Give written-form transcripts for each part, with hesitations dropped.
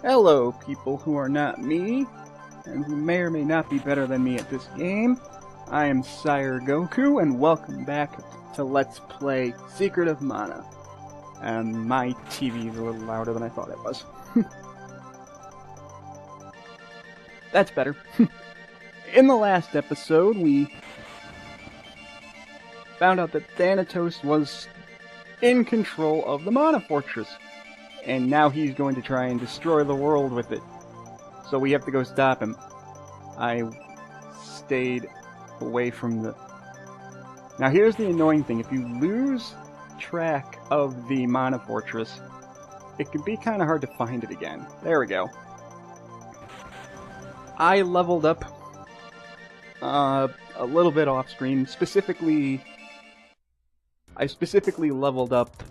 Hello, people who are not me, and who may or may not be better than me at this game. I am Sire Goku, and welcome back to Let's Play Secret of Mana. And my TV is a little louder than I thought it was. That's better. In the last episode, we found out that Thanatos was in control of the Mana Fortress. And now he's going to try and destroy the world with it. So we have to go stop him. I stayed away from the... Now here's the annoying thing. If you lose track of the Mana Fortress, it can be kind of hard to find it again. There we go. I leveled up a little bit off screen. I specifically leveled up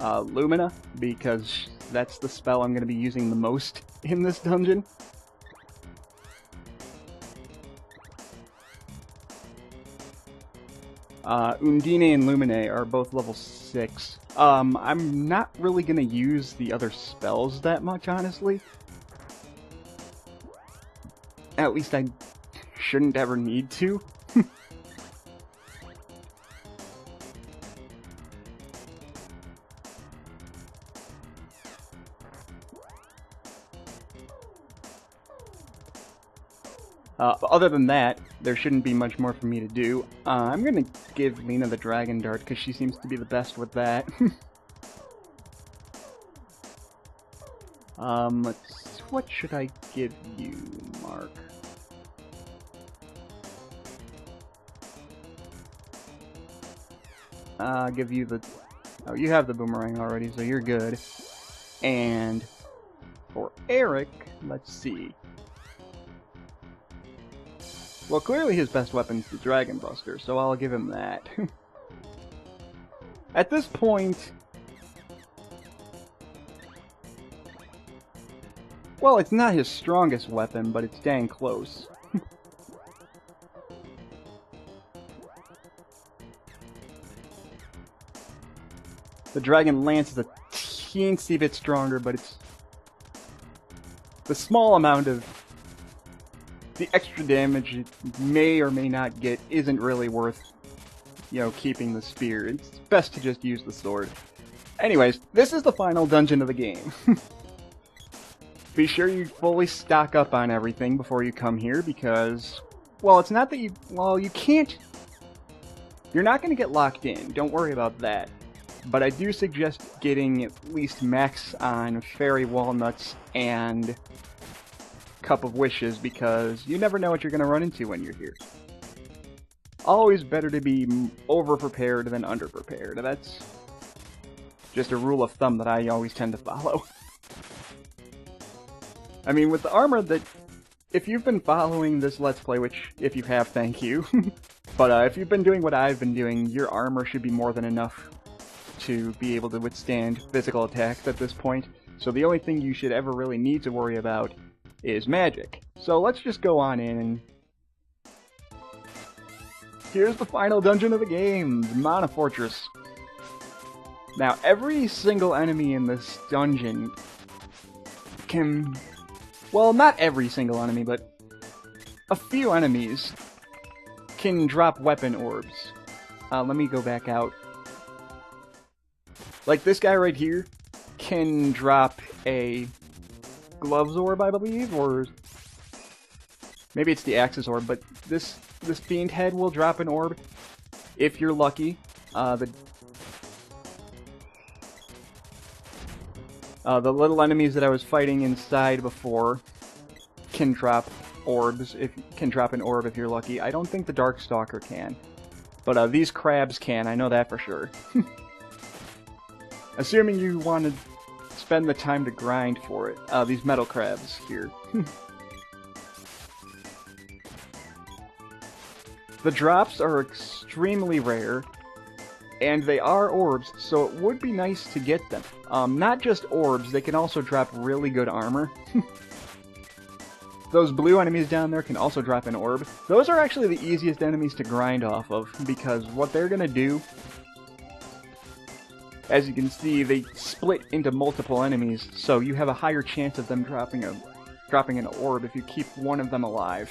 Lumina, because that's the spell I'm going to be using the most in this dungeon. Undine and Lumine are both level 6. I'm not really going to use the other spells that much, honestly. At least I shouldn't ever need to. Other than that, there shouldn't be much more for me to do. I'm gonna give Lena the Dragon Dart, because she seems to be the best with that. What should I give you, Mark? I'll give you the... Oh, you have the boomerang already, so you're good. And for Eric, let's see. Well, clearly his best weapon's the Dragon Buster, so I'll give him that. At this point... Well, it's not his strongest weapon, but it's dang close. The Dragon Lance is a teensy bit stronger, but it's... the small amount of... the extra damage it may or may not get isn't really worth, you know, keeping the spear. It's best to just use the sword. Anyways, this is the final dungeon of the game. Be sure you fully stock up on everything before you come here, because, well, it's not that you, well, you can't, you're not going to get locked in, don't worry about that. But I do suggest getting at least max on Fairy Walnuts and Cup of Wishes, because you never know what you're going to run into when you're here. Always better to be over-prepared than under-prepared. That's just a rule of thumb that I always tend to follow. I mean, with the armor that... if you've been following this Let's Play, which, if you have, thank you. But if you've been doing what I've been doing, your armor should be more than enough to be able to withstand physical attacks at this point. So the only thing you should ever really need to worry about is magic. So let's just go on in and... here's the final dungeon of the game, the Mana Fortress. Now, every single enemy in this dungeon can... well, not every single enemy, but a few enemies can drop weapon orbs. Let me go back out. Like this guy right here can drop a Gloves orb, I believe, or maybe it's the Axis orb, but this Fiend Head will drop an orb if you're lucky. The little enemies that I was fighting inside before can drop orbs, can drop an orb if you're lucky. I don't think the Darkstalker can, but these crabs can, I know that for sure. Assuming you want to spend the time to grind for it. These metal crabs here. The drops are extremely rare, and they are orbs, so it would be nice to get them. Not just orbs, they can also drop really good armor. Those blue enemies down there can also drop an orb. Those are actually the easiest enemies to grind off of, because what they're gonna do As you can see, they split into multiple enemies, so you have a higher chance of them dropping an orb if you keep one of them alive.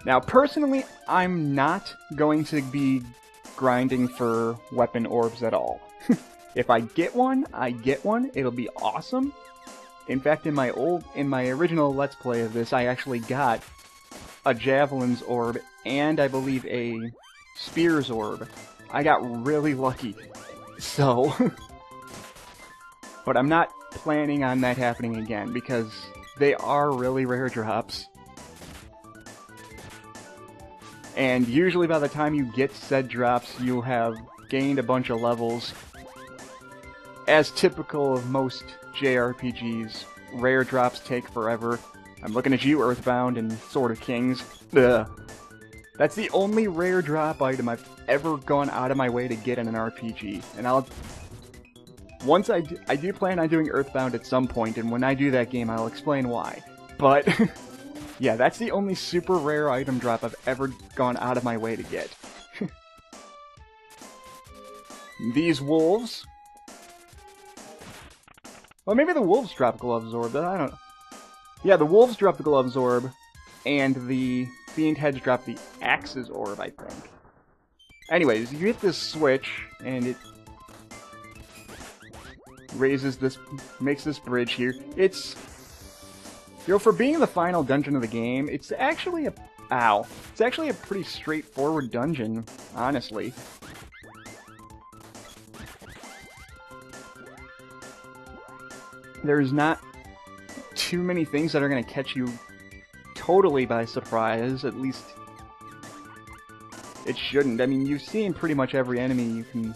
Now, personally, I'm not going to be grinding for weapon orbs at all. If I get one, I get one. It'll be awesome. In fact, in my original Let's Play of this, I actually got a Javelin's orb and I believe a Spear's orb. I got really lucky. So, but I'm not planning on that happening again because they are really rare drops. And usually by the time you get said drops, you'll have gained a bunch of levels. As typical of most JRPGs, rare drops take forever. I'm looking at you, Earthbound and Sword of Kings. Ugh. That's the only rare drop item I've ever gone out of my way to get in an RPG. And once I do plan on doing Earthbound at some point, and when I do that game, I'll explain why. But, yeah, that's the only super rare item drop I've ever gone out of my way to get. These wolves... Well, maybe the wolves drop Gloves Orb, but I don't know. Yeah, the wolves drop the Gloves Orb, and the Fiend Heads drop the Axe's Orb, I think. Anyways, you hit this switch, and it makes this bridge here. It's, you know, for being the final dungeon of the game, it's actually a pretty straightforward dungeon, honestly. There's not too many things that are going to catch you totally by surprise, at least it shouldn't. I mean, you've seen pretty much every enemy you can...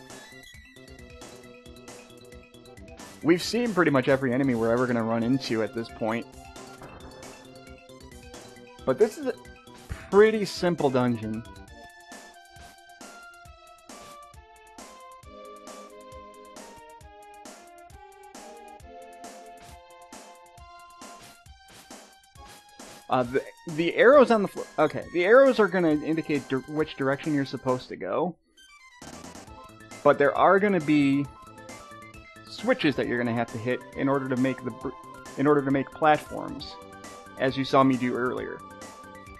We've seen pretty much every enemy we're ever going to run into at this point. But this is a pretty simple dungeon. The arrows on the floor... Okay, the arrows are going to indicate which direction you're supposed to go. But there are going to be switches that you're going to have to hit in order to make platforms, as you saw me do earlier.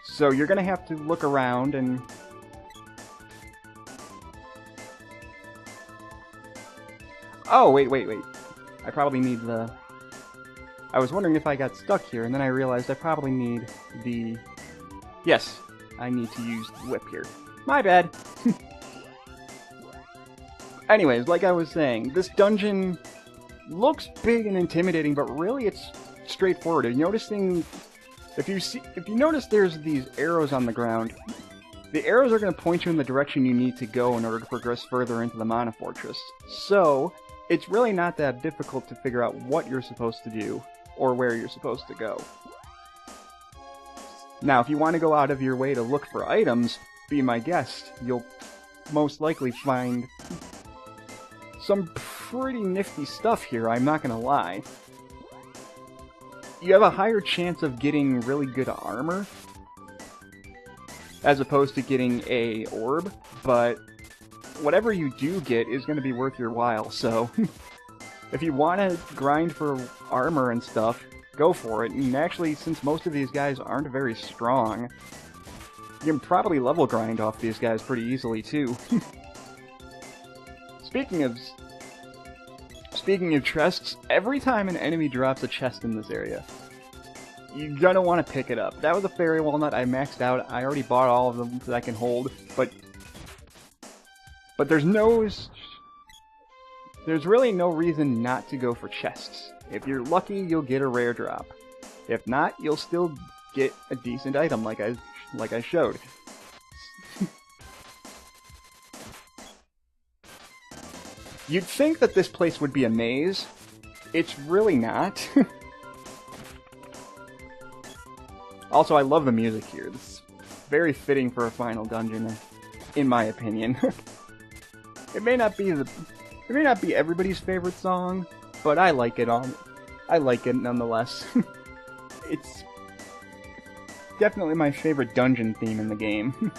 So you're going to have to look around and... Oh, wait. I probably need the... I was wondering if I got stuck here, and then I realized I probably need the... Yes, I need to use the whip here. My bad! Anyways, like I was saying, this dungeon looks big and intimidating, but really it's straightforward. If you notice there's these arrows on the ground, the arrows are going to point you in the direction you need to go in order to progress further into the Mana Fortress. So, it's really not that difficult to figure out what you're supposed to do, or where you're supposed to go. Now, if you want to go out of your way to look for items, be my guest. You'll most likely find some pretty nifty stuff here, I'm not gonna lie. You have a higher chance of getting really good armor, as opposed to getting a orb, but whatever you do get is going to be worth your while, so... If you want to grind for armor and stuff, go for it. And actually, since most of these guys aren't very strong, you can probably level grind off these guys pretty easily, too. Speaking of chests, every time an enemy drops a chest in this area, you're gonna want to pick it up. That was a fairy walnut I maxed out. I already bought all of them that I can hold, but there's really no reason not to go for chests. If you're lucky, you'll get a rare drop. If not, you'll still get a decent item like I showed. You'd think that this place would be a maze. It's really not. Also, I love the music here. It's very fitting for a final dungeon, in my opinion. It may not be everybody's favorite song, but I like it nonetheless. It's definitely my favorite dungeon theme in the game.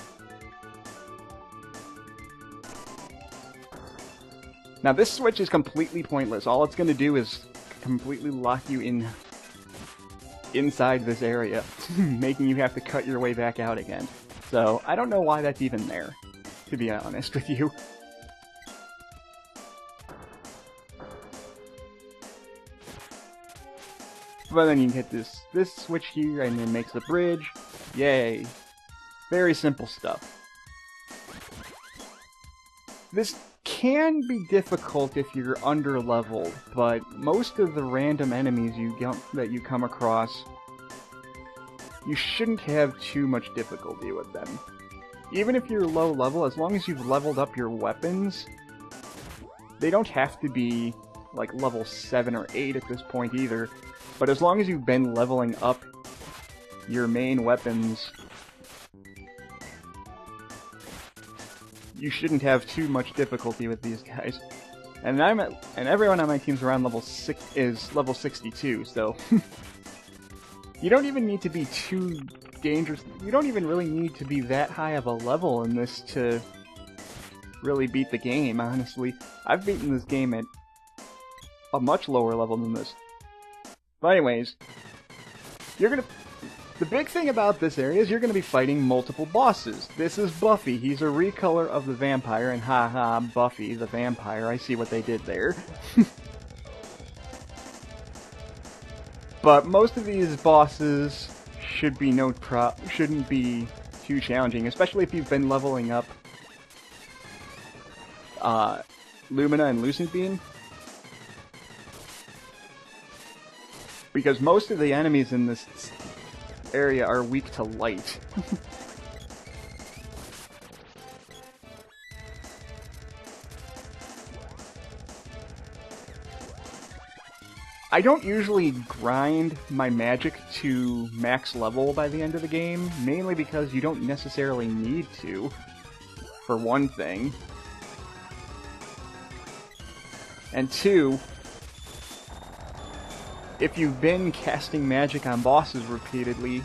Now this switch is completely pointless. All it's going to do is completely lock you inside this area, making you have to cut your way back out again. So I don't know why that's even there, to be honest with you. But then you hit this switch here, and it makes the bridge. Yay. Very simple stuff. This can be difficult if you're under-leveled, but most of the random enemies that you come across, you shouldn't have too much difficulty with them. Even if you're low level, as long as you've leveled up your weapons, they don't have to be like level 7 or 8 at this point either. But as long as you've been leveling up your main weapons, you shouldn't have too much difficulty with these guys. And everyone on my team's around level 62, so you don't even need to be too dangerous. You don't even really need to be that high of a level in this to really beat the game, honestly. I've beaten this game at a much lower level than this. But anyways, the big thing about this area is you're going to be fighting multiple bosses. This is Buffy. He's a recolor of the vampire, and haha, Buffy the vampire. I see what they did there. But most of these bosses shouldn't be too challenging, especially if you've been leveling up Lumina and Lucent Beam. Because most of the enemies in this area are weak to light. I don't usually grind my magic to max level by the end of the game, mainly because you don't necessarily need to, for one thing. And two, if you've been casting magic on bosses repeatedly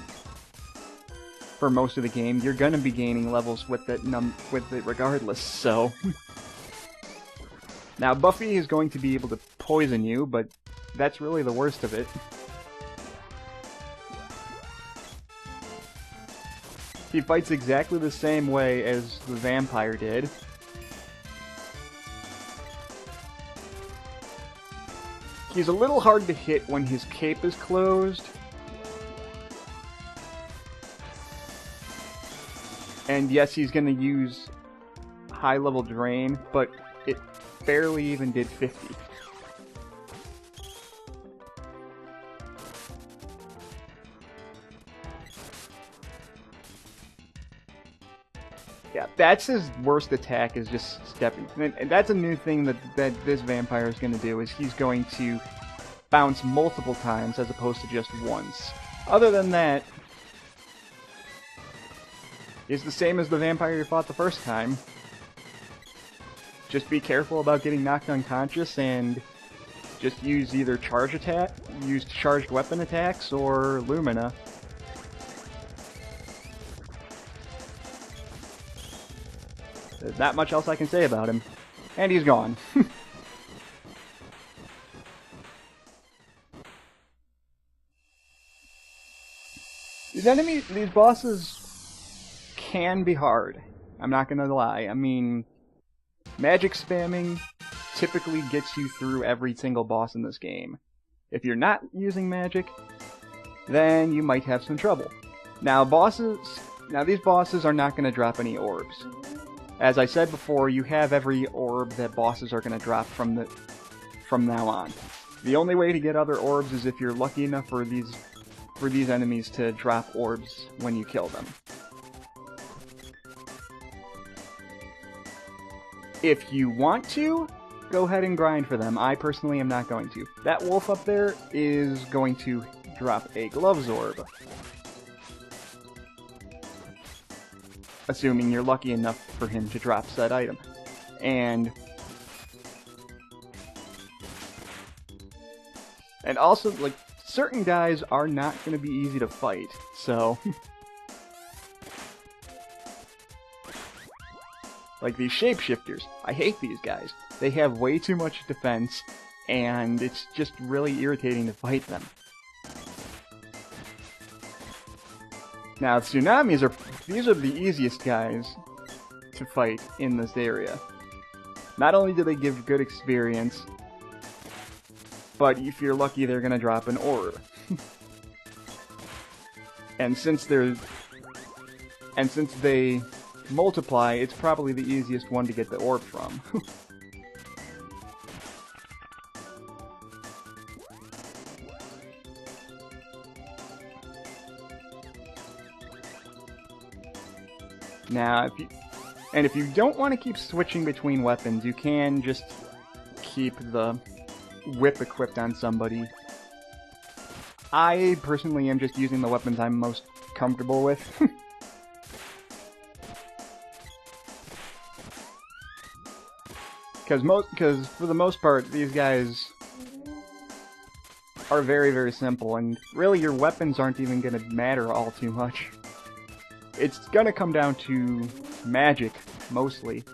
for most of the game, you're gonna be gaining levels with it regardless, so... Now, Buffy is going to be able to poison you, but that's really the worst of it. He fights exactly the same way as the vampire did. He's a little hard to hit when his cape is closed. And yes, he's going to use high-level drain, but it barely even did 50. Yeah, that's his worst attack, is just stepping. And that's a new thing that this vampire is going to do, is he's going to bounce multiple times as opposed to just once. Other than that, it's the same as the vampire you fought the first time. Just be careful about getting knocked unconscious and just use either charged weapon attacks or Lumina. There's not much else I can say about him. And he's gone. These bosses can be hard. I'm not gonna lie. I mean, magic spamming typically gets you through every single boss in this game. If you're not using magic, then you might have some trouble. Now these bosses are not gonna drop any orbs. As I said before, you have every orb that bosses are going to drop from now on. The only way to get other orbs is if you're lucky enough for these enemies to drop orbs when you kill them. If you want to, go ahead and grind for them. I personally am not going to. That wolf up there is going to drop a gloves orb. Assuming you're lucky enough for him to drop said item. And also, like, certain guys are not going to be easy to fight, so... Like these shapeshifters. I hate these guys. They have way too much defense, and it's just really irritating to fight them. Now, tsunamis these are the easiest guys to fight in this area. Not only do they give good experience, but if you're lucky, they're gonna drop an orb. And since they multiply, it's probably the easiest one to get the orb from. Now, if you don't want to keep switching between weapons, you can just keep the whip equipped on somebody. I personally am just using the weapons I'm most comfortable with. Because for the most part, these guys are very, very simple, and really your weapons aren't even going to matter all too much. It's going to come down to magic, mostly.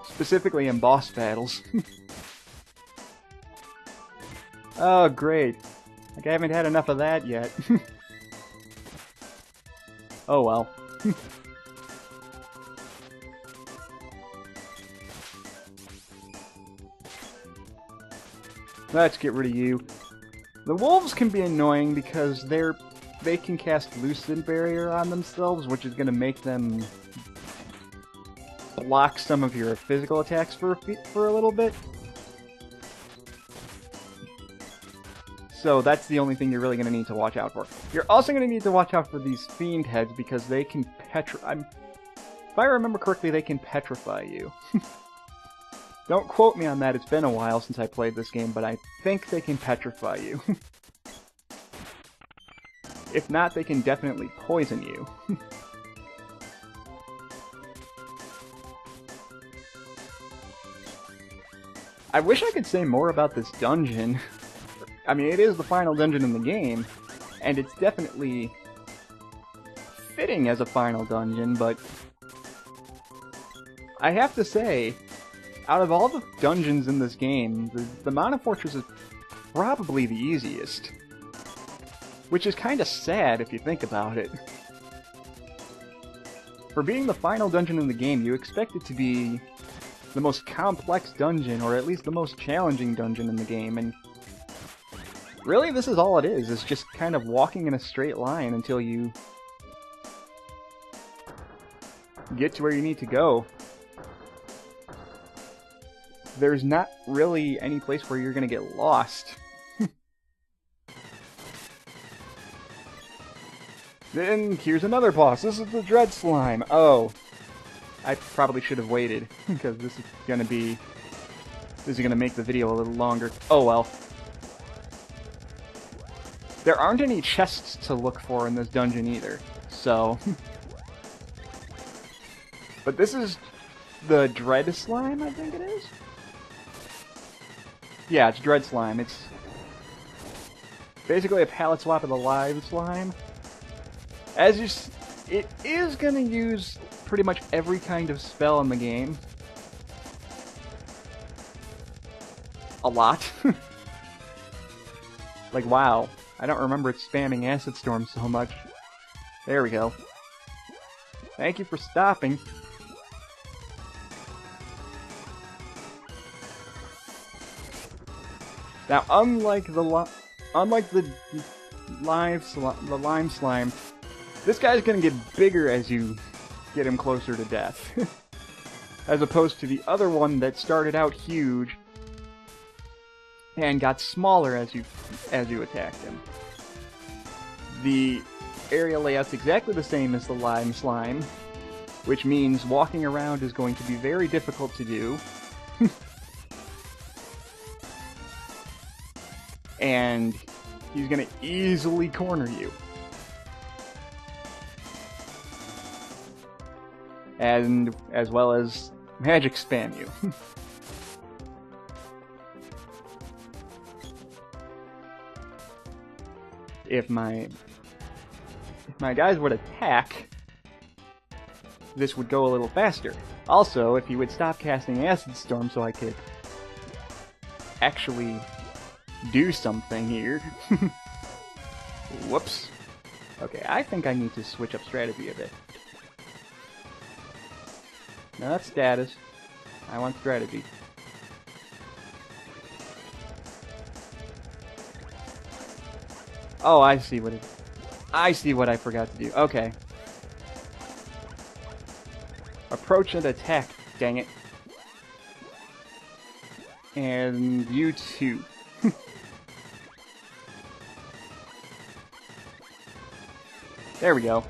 Specifically in boss battles. Oh, great. Like, I haven't had enough of that yet. Oh well. Let's get rid of you. The wolves can be annoying because they can cast Lucid Barrier on themselves, which is going to make them block some of your physical attacks for a little bit. So that's the only thing you're really going to need to watch out for. You're also going to need to watch out for these fiend heads because they can if I remember correctly, they can petrify you. Don't quote me on that, it's been a while since I played this game, but I think they can petrify you. If not, they can definitely poison you. I wish I could say more about this dungeon. I mean, it is the final dungeon in the game, and it's definitely fitting as a final dungeon, but I have to say, out of all the dungeons in this game, the Mana Fortress is probably the easiest. Which is kind of sad if you think about it. For being the final dungeon in the game, you expect it to be the most complex dungeon, or at least the most challenging dungeon in the game, and really this is all it is. It's just kind of walking in a straight line until you get to where you need to go. There's not really any place where you're going to get lost. Then here's another boss. This is the Dread Slime. Oh, I probably should have waited because this is gonna make the video a little longer. Oh well. There aren't any chests to look for in this dungeon either, so. But this is the Dread Slime, I think it is. Yeah, it's Dread Slime. It's basically a palette swap of the live slime. It is going to use pretty much every kind of spell in the game. A lot. Like, wow. I don't remember it spamming Acid Storm so much. There we go. Thank you for stopping. Now, unlike the lime slime, this guy's gonna get bigger as you get him closer to death. As opposed to the other one that started out huge and got smaller as you attacked him. The area layout's exactly the same as the lime slime, which means walking around is going to be very difficult to do. And he's gonna easily corner you. And as well as magic spam you. If my guys would attack, this would go a little faster. Also, if he would stop casting Acid Storm so I could actually do something here. Whoops. Okay, I think I need to switch up strategy a bit. No, that's status. I want strategy. Oh, I see what I forgot to do. Okay. Approach and attack, dang it. And you too. There we go.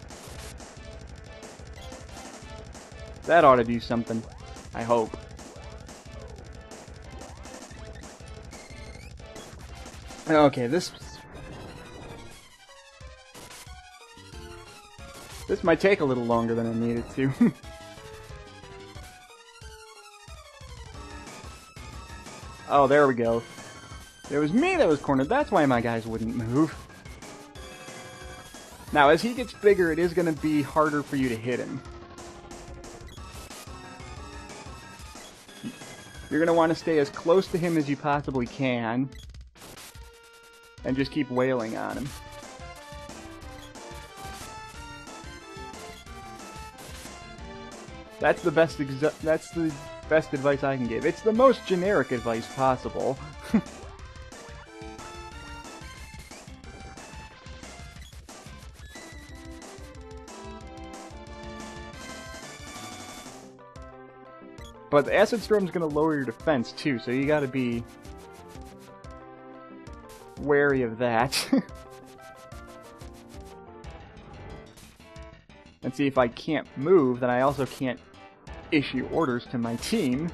That ought to do something. I hope. Okay, this might take a little longer than I need it to. Oh, there we go. It was me that was cornered. That's why my guys wouldn't move. Now, as he gets bigger, it is going to be harder for you to hit him. You're going to want to stay as close to him as you possibly can. And just keep wailing on him. That's the best advice I can give. It's the most generic advice possible. But the Acid Storm's gonna lower your defense too, so you gotta be wary of that. And see, if I can't move, then I also can't issue orders to my team.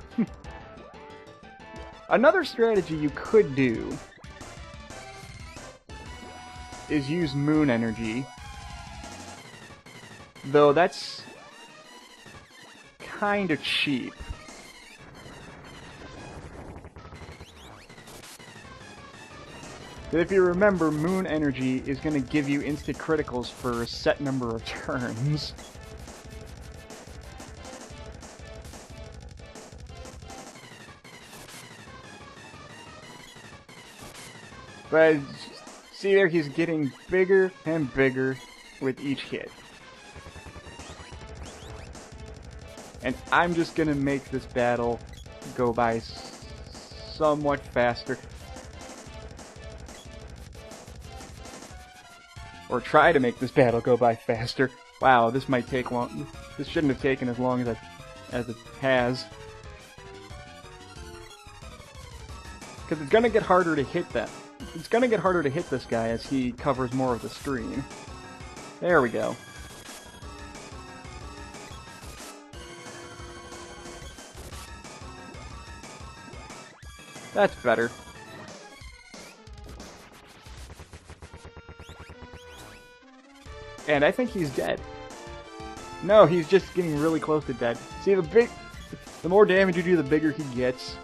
Another strategy you could do is use moon energy, though that's kind of cheap. But if you remember, moon energy is going to give you instant criticals for a set number of turns. But see there, he's getting bigger and bigger with each hit. And I'm just gonna make this battle go by somewhat faster. Or try to make this battle go by faster. Wow, this might take long. This shouldn't have taken as long as it has. Because it's gonna get harder to hit that. It's gonna get harder to hit this guy as he covers more of the screen. There we go. That's better. And I think he's dead. No, he's just getting really close to dead. See, the more damage you do, the bigger he gets.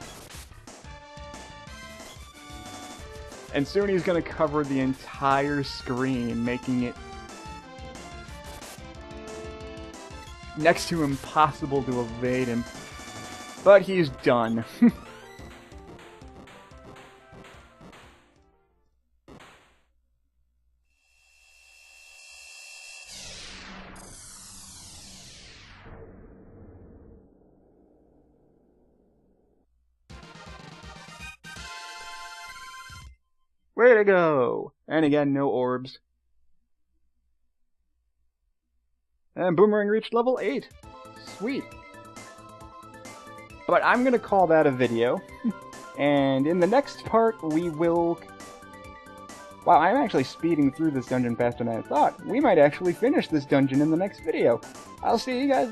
And soon he's going to cover the entire screen, making it next to impossible to evade him. But he's done. Way to go! And again, no orbs. And Boomerang reached level 8. Sweet. But I'm gonna call that a video. And in the next part, we will... Wow, I'm actually speeding through this dungeon faster than I thought. We might actually finish this dungeon in the next video. I'll see you guys then.